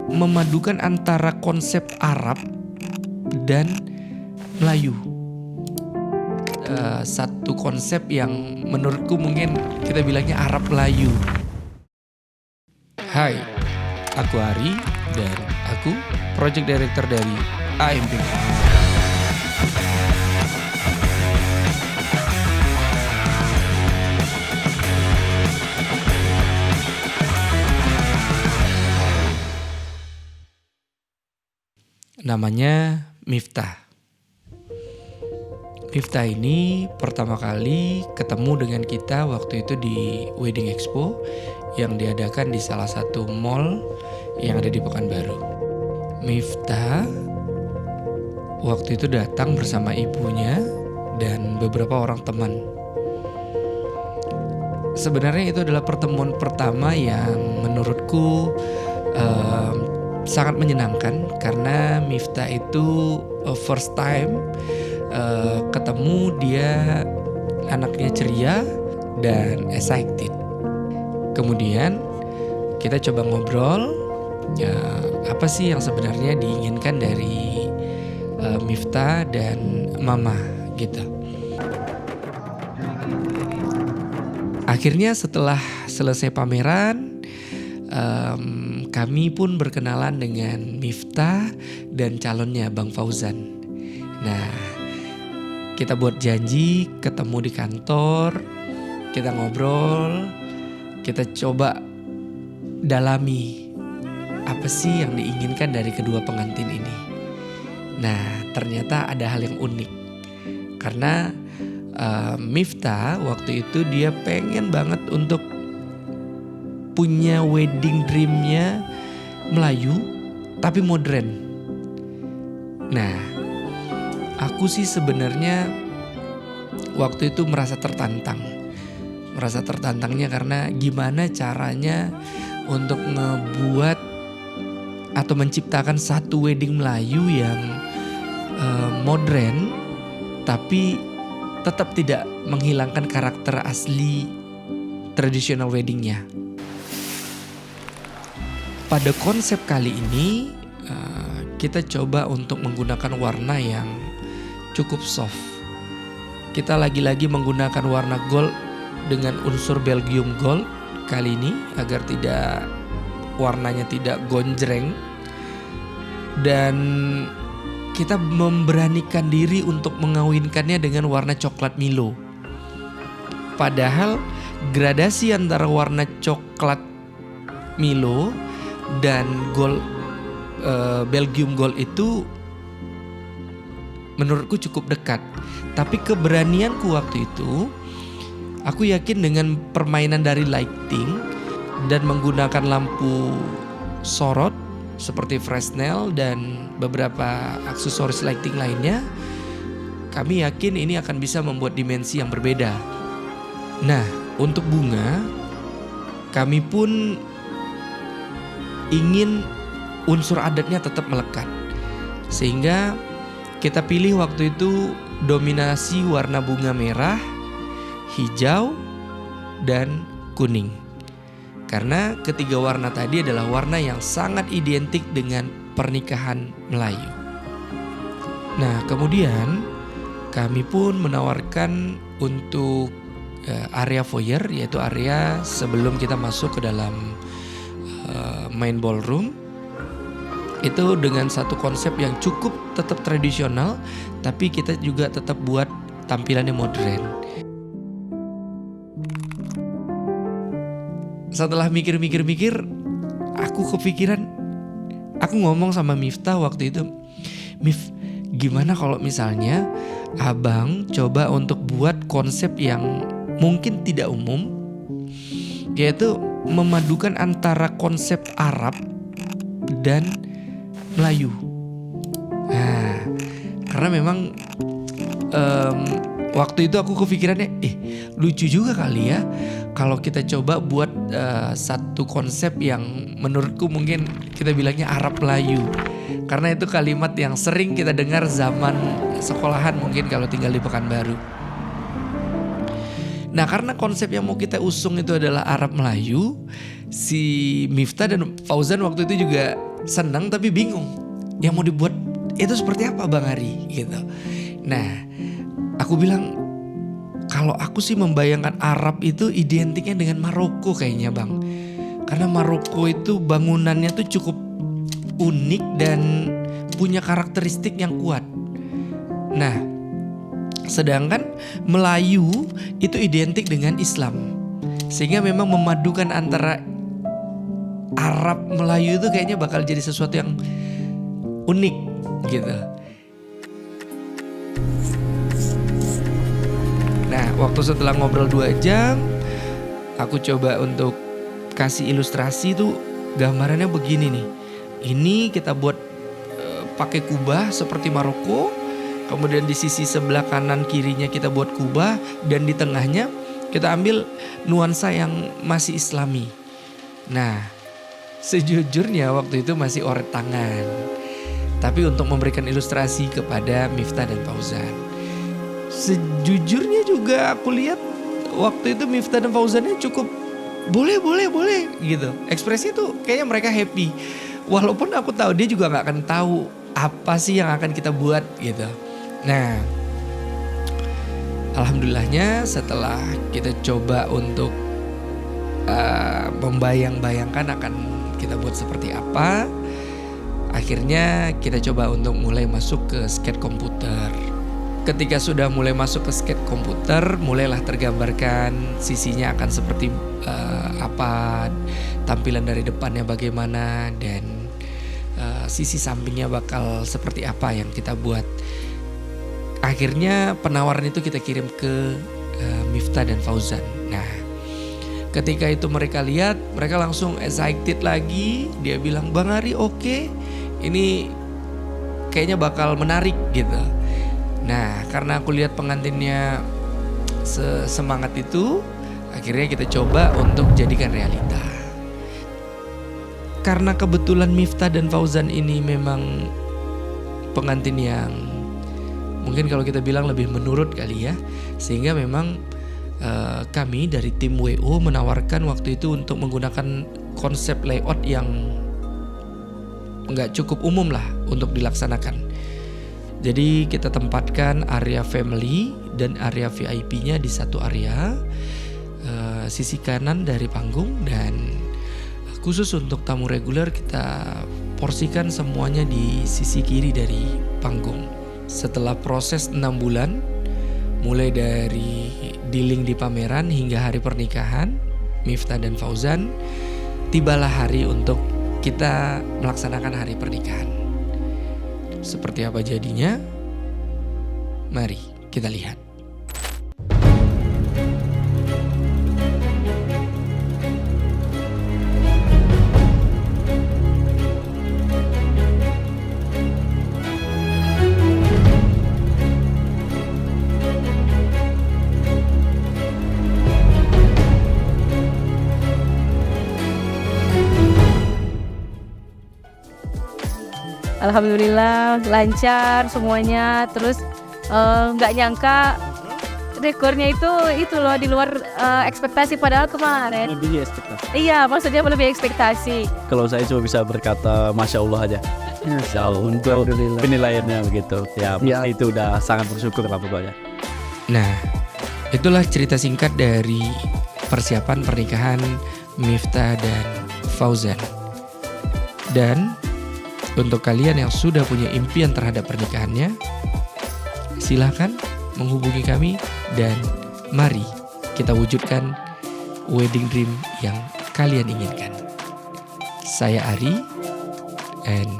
memadukan antara konsep Arab dan Melayu. Satu konsep yang menurutku mungkin kita bilangnya Arab Melayu. Hai, aku Ari dan aku Project Director dari AMP. Namanya Miftah. Miftah ini pertama kali ketemu dengan kita waktu itu di Wedding Expo yang diadakan di salah satu mall yang ada di Pekanbaru. Miftah waktu itu datang bersama ibunya dan beberapa orang teman. Sebenarnya itu adalah pertemuan pertama yang menurutku sangat menyenangkan karena Miftah itu first time ketemu, dia anaknya ceria dan excited. Kemudian kita coba ngobrol apa sih yang sebenarnya diinginkan dari Miftah dan Mama gitu. Akhirnya setelah selesai pameran, kami pun berkenalan dengan Miftah dan calonnya Bang Fauzan. Nah, kita buat janji ketemu di kantor, kita ngobrol, kita coba dalami apa sih yang diinginkan dari kedua pengantin ini. Nah, ternyata ada hal yang unik karena Miftah waktu itu dia pengen banget untuk punya wedding dreamnya Melayu tapi modern. Nah, aku sih sebenarnya waktu itu merasa tertantang. Merasa tertantangnya karena gimana caranya untuk ngebuat atau menciptakan satu wedding Melayu yang modern tapi tetap tidak menghilangkan karakter asli traditional weddingnya. Pada konsep kali ini kita coba untuk menggunakan warna yang cukup soft. Kita lagi-lagi menggunakan warna gold dengan unsur Belgium gold kali ini agar warnanya tidak gonjreng. Dan kita memberanikan diri untuk mengawinkannya dengan warna coklat Milo. Padahal gradasi antara warna coklat Milo dan gold Belgium gold itu menurutku cukup dekat. Tapi keberanianku waktu itu, aku yakin dengan permainan dari lighting dan menggunakan lampu sorot seperti Fresnel dan beberapa aksesoris lighting lainnya, kami yakin ini akan bisa membuat dimensi yang berbeda. Nah, untuk bunga, kami pun ingin unsur adatnya tetap melekat. Sehingga kita pilih waktu itu dominasi warna bunga merah, hijau, dan kuning. Karena ketiga warna tadi adalah warna yang sangat identik dengan pernikahan Melayu. Nah, kemudian kami pun menawarkan untuk area foyer, yaitu area sebelum kita masuk ke dalam main ballroom. Itu dengan satu konsep yang cukup tetap tradisional, tapi kita juga tetap buat tampilannya modern. Setelah mikir-mikir, aku kepikiran, aku ngomong sama Miftah waktu itu, Mif, gimana kalau misalnya abang coba untuk buat konsep yang mungkin tidak umum, yaitu memadukan antara konsep Arab dan Melayu. Nah, karena memang waktu itu aku kepikirannya, lucu juga kali ya kalau kita coba buat satu konsep yang menurutku mungkin kita bilangnya Arab Melayu. Karena itu kalimat yang sering kita dengar zaman sekolahan mungkin kalau tinggal di Pekanbaru. Nah, karena konsep yang mau kita usung itu adalah Arab Melayu, si Miftah dan Fauzan waktu itu juga senang tapi bingung. Yang mau dibuat itu seperti apa Bang Ari gitu. Nah, aku bilang kalau aku sih membayangkan Arab itu identiknya dengan Maroko kayaknya Bang. Karena Maroko itu bangunannya tuh cukup unik dan punya karakteristik yang kuat. Nah, sedangkan Melayu itu identik dengan Islam. Sehingga memang memadukan antara Arab Melayu itu kayaknya bakal jadi sesuatu yang unik gitu. Nah, waktu setelah ngobrol 2 jam, aku coba untuk kasih ilustrasi tuh gambarannya begini nih. Ini kita buat pakai kubah seperti Maroko. Kemudian di sisi sebelah kanan kirinya kita buat kubah. Dan di tengahnya kita ambil nuansa yang masih Islami. Nah, sejujurnya waktu itu masih oret tangan. Tapi untuk memberikan ilustrasi kepada Miftah dan Fauzan. Sejujurnya juga aku lihat waktu itu Miftah dan Fauzannya cukup boleh gitu. Ekspresi tuh kayaknya mereka happy. Walaupun aku tahu dia juga gak akan tahu apa sih yang akan kita buat gitu. Nah, alhamdulillahnya setelah kita coba untuk membayang-bayangkan akan kita buat seperti apa, akhirnya kita coba untuk mulai masuk ke sketch komputer. Ketika sudah mulai masuk ke sketch komputer, mulailah tergambarkan sisinya akan seperti apa, tampilan dari depannya bagaimana, dan sisi sampingnya bakal seperti apa yang kita buat. Akhirnya penawaran itu kita kirim ke Miftah dan Fauzan. Nah, ketika itu mereka lihat, mereka langsung excited lagi. Dia bilang, Bang Ari oke, ini kayaknya bakal menarik gitu. Nah, karena aku lihat pengantinnya semangat itu, akhirnya kita coba untuk jadikan realita. Karena kebetulan Miftah dan Fauzan ini memang pengantin yang mungkin kalau kita bilang lebih menurut kali ya. Sehingga memang kami dari tim WO menawarkan waktu itu untuk menggunakan konsep layout yang nggak cukup umum lah untuk dilaksanakan. Jadi kita tempatkan area family dan area VIP-nya di satu area, sisi kanan dari panggung, dan khusus untuk tamu reguler kita porsikan semuanya di sisi kiri dari panggung. Setelah proses 6 bulan, mulai dari dealing di pameran hingga hari pernikahan Miftah dan Fauzan, tibalah hari untuk kita melaksanakan hari pernikahan. Seperti apa jadinya? Mari kita lihat. Alhamdulillah lancar semuanya. Terus nggak nyangka rekornya itu loh di luar ekspektasi, padahal kemarin Lebih ekspektasi. iya, maksudnya lebih ekspektasi. Kalau saya cuma bisa berkata Masya Allah aja. Insya Allah untuk penilaiannya begitu. Ya pasti itu udah sangat bersyukur lah pokoknya. Nah, itulah cerita singkat dari persiapan pernikahan Miftah dan Fauzan. Dan untuk kalian yang sudah punya impian terhadap pernikahannya, silahkan menghubungi kami dan mari kita wujudkan wedding dream yang kalian inginkan. Saya Ari, and